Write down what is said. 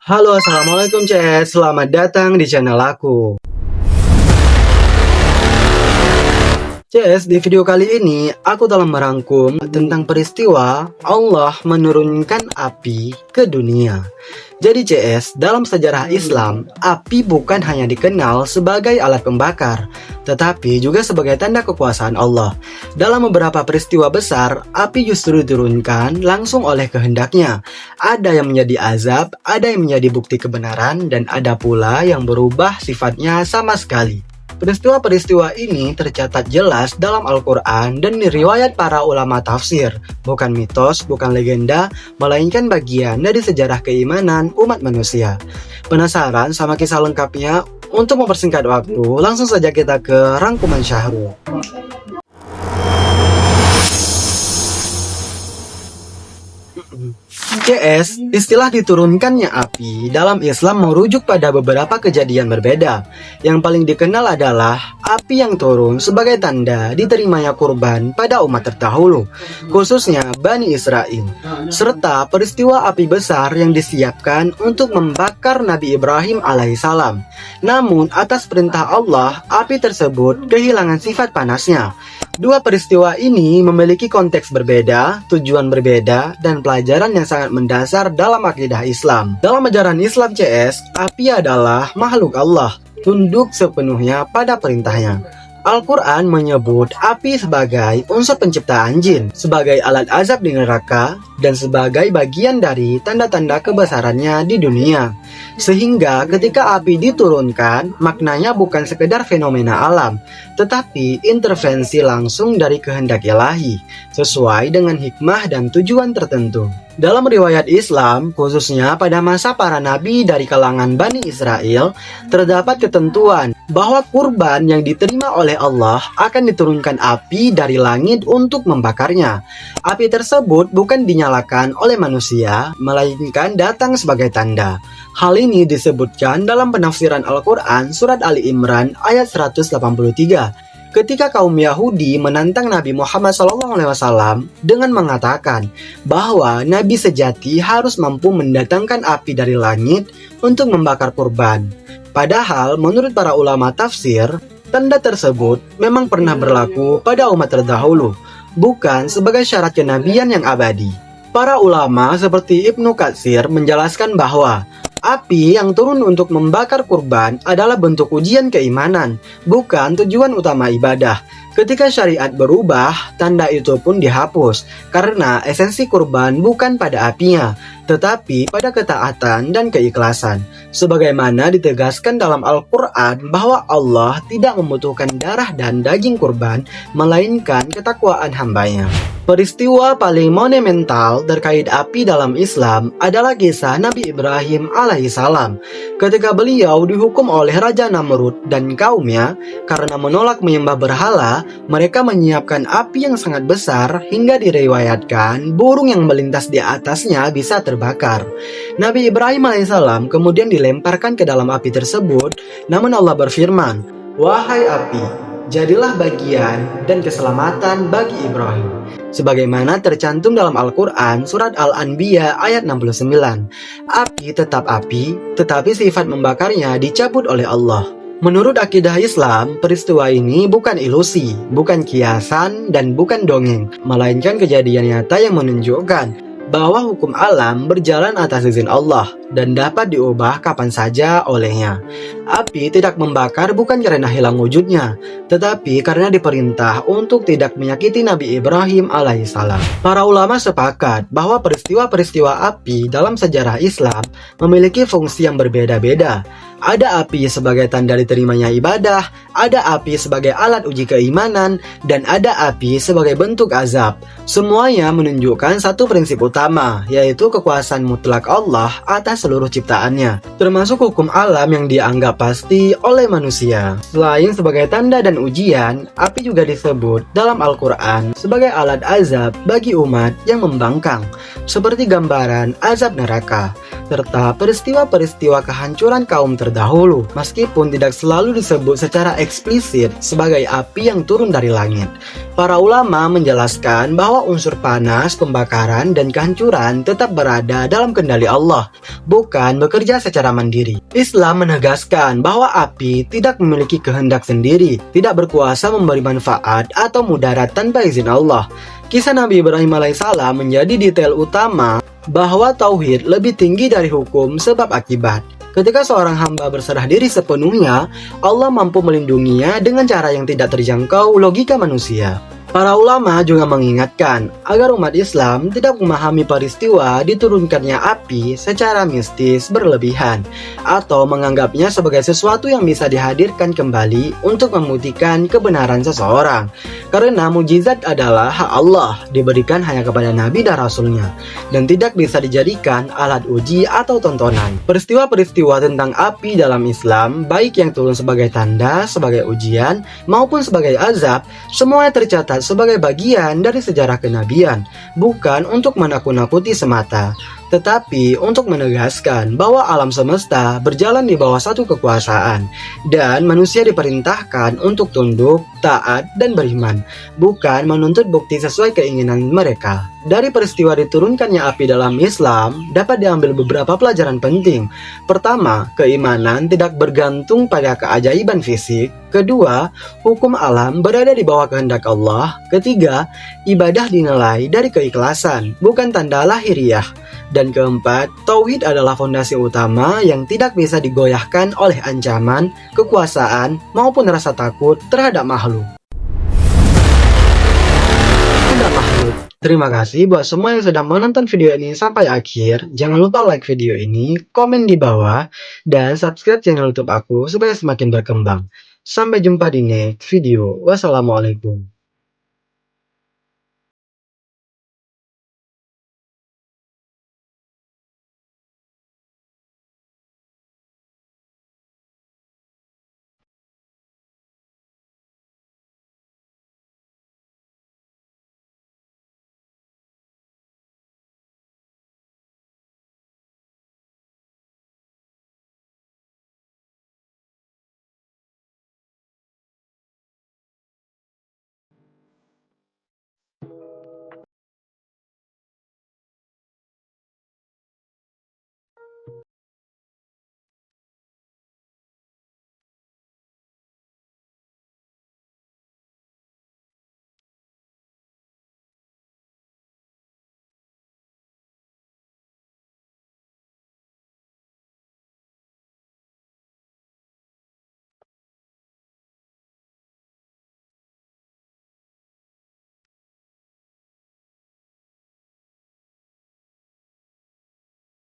Halo, assalamualaikum CS. Selamat datang di channel aku. CS, di video kali ini aku telah merangkum tentang peristiwa Allah menurunkan api ke dunia. Jadi CS, dalam sejarah Islam, api bukan hanya dikenal sebagai alat pembakar, tetapi juga sebagai tanda kekuasaan Allah. Dalam beberapa peristiwa besar, api justru diturunkan langsung oleh kehendaknya. Ada yang menjadi azab, ada yang menjadi bukti kebenaran, dan ada pula yang berubah sifatnya sama sekali. Peristiwa-peristiwa ini tercatat jelas dalam Al-Quran dan riwayat para ulama tafsir, bukan mitos, bukan legenda, melainkan bagian dari sejarah keimanan umat manusia. Penasaran sama kisah lengkapnya? Untuk mempersingkat waktu, langsung saja kita ke rangkuman Syahrul. CS, istilah diturunkannya api dalam Islam merujuk pada beberapa kejadian berbeda. Yang paling dikenal adalah api yang turun sebagai tanda diterimanya kurban pada umat terdahulu, khususnya Bani Israel, serta peristiwa api besar yang disiapkan untuk membakar Nabi Ibrahim alaihissalam. Namun, atas perintah Allah, api tersebut kehilangan sifat panasnya. Dua peristiwa ini memiliki konteks berbeda, tujuan berbeda, dan pelajaran yang sangat mendasar dalam akidah Islam. Dalam ajaran Islam CS, api adalah makhluk Allah, tunduk sepenuhnya pada perintahnya. Al-Quran menyebut api sebagai unsur penciptaan jin, sebagai alat azab di neraka, dan sebagai bagian dari tanda-tanda kebesarannya di dunia. Sehingga ketika api diturunkan, maknanya bukan sekedar fenomena alam, tetapi intervensi langsung dari kehendak ilahi, sesuai dengan hikmah dan tujuan tertentu. Dalam riwayat Islam, khususnya pada masa para nabi dari kalangan Bani Israel, terdapat ketentuan bahwa kurban yang diterima oleh Allah akan diturunkan api dari langit untuk membakarnya. Api tersebut bukan dinyalakan oleh manusia, melainkan datang sebagai tanda. Hal ini disebutkan dalam penafsiran Al-Quran surat Ali Imran ayat 183. Ketika kaum Yahudi menantang Nabi Muhammad SAW dengan mengatakan bahwa Nabi sejati harus mampu mendatangkan api dari langit untuk membakar kurban. Padahal menurut para ulama tafsir, tanda tersebut memang pernah berlaku pada umat terdahulu, bukan sebagai syarat kenabian yang abadi. Para ulama seperti Ibnu Katsir menjelaskan bahwa api yang turun untuk membakar kurban adalah bentuk ujian keimanan, bukan tujuan utama ibadah. Ketika syariat berubah, tanda itu pun dihapus, karena esensi kurban bukan pada apinya, tetapi pada ketaatan dan keikhlasan. Sebagaimana ditegaskan dalam Al-Quran bahwa Allah tidak membutuhkan darah dan daging kurban, melainkan ketakwaan hambanya. Peristiwa paling monumental terkait api dalam Islam adalah kisah Nabi Ibrahim alaihissalam. Ketika beliau dihukum oleh Raja Namrud dan kaumnya karena menolak menyembah berhala, mereka menyiapkan api yang sangat besar hingga diriwayatkan burung yang melintas di atasnya bisa terbakar. Nabi Ibrahim alaihissalam kemudian dilemparkan ke dalam api tersebut, namun Allah berfirman, "Wahai api, jadilah bagian dan keselamatan bagi Ibrahim." Sebagaimana tercantum dalam Al-Quran surat Al-Anbiya ayat 69. Api tetap api, tetapi sifat membakarnya dicabut oleh Allah. Menurut akidah Islam, peristiwa ini bukan ilusi, bukan kiasan, dan bukan dongeng, melainkan kejadian nyata yang menunjukkan bahwa hukum alam berjalan atas izin Allah dan dapat diubah kapan saja olehnya. Api tidak membakar bukan karena hilang wujudnya, tetapi karena diperintah untuk tidak menyakiti Nabi Ibrahim alaihissalam. Para ulama sepakat bahwa peristiwa-peristiwa api dalam sejarah Islam memiliki fungsi yang berbeda-beda. Ada api sebagai tanda diterimanya ibadah, ada api sebagai alat uji keimanan, dan ada api sebagai bentuk azab. Semuanya menunjukkan satu prinsip utama, yaitu kekuasaan mutlak Allah atas seluruh ciptaannya, termasuk hukum alam yang dianggap pasti oleh manusia. Selain sebagai tanda dan ujian, api juga disebut dalam Al-Quran sebagai alat azab bagi umat yang membangkang, seperti gambaran azab neraka, serta peristiwa-peristiwa kehancuran kaum terdahulu terdahulu, meskipun tidak selalu disebut secara eksplisit sebagai api yang turun dari langit. Para ulama menjelaskan bahwa unsur panas, pembakaran, dan kehancuran tetap berada dalam kendali Allah, bukan bekerja secara mandiri. Islam menegaskan bahwa api tidak memiliki kehendak sendiri, tidak berkuasa memberi manfaat atau mudarat tanpa izin Allah. Kisah Nabi Ibrahim alaihissalam menjadi detail utama bahwa tauhid lebih tinggi dari hukum sebab akibat. Ketika seorang hamba berserah diri sepenuhnya, Allah mampu melindunginya dengan cara yang tidak terjangkau logika manusia. Para ulama juga mengingatkan agar umat Islam tidak memahami peristiwa diturunkannya api secara mistis berlebihan atau menganggapnya sebagai sesuatu yang bisa dihadirkan kembali untuk membuktikan kebenaran seseorang. Karena mukjizat adalah hak Allah, diberikan hanya kepada Nabi dan Rasulnya, dan tidak bisa dijadikan alat uji atau tontonan. Peristiwa-peristiwa tentang api dalam Islam, baik yang turun sebagai tanda, sebagai ujian, maupun sebagai azab, semuanya tercatat sebagai bagian dari sejarah kenabian, bukan untuk menakut-nakuti semata, tetapi untuk menegaskan bahwa alam semesta berjalan di bawah satu kekuasaan, dan manusia diperintahkan untuk tunduk, taat, dan beriman, bukan menuntut bukti sesuai keinginan mereka. Dari peristiwa diturunkannya api dalam Islam, dapat diambil beberapa pelajaran penting. Pertama, keimanan tidak bergantung pada keajaiban fisik. Kedua, hukum alam berada di bawah kehendak Allah. Ketiga, ibadah dinilai dari keikhlasan, bukan tanda lahiriah. Dan keempat, tauhid adalah fondasi utama yang tidak bisa digoyahkan oleh ancaman, kekuasaan, maupun rasa takut terhadap makhluk. Terima kasih buat semua yang sudah menonton video ini sampai akhir. Jangan lupa like video ini, komen di bawah, dan subscribe channel YouTube aku supaya semakin berkembang. Sampai jumpa di next video. Wassalamualaikum.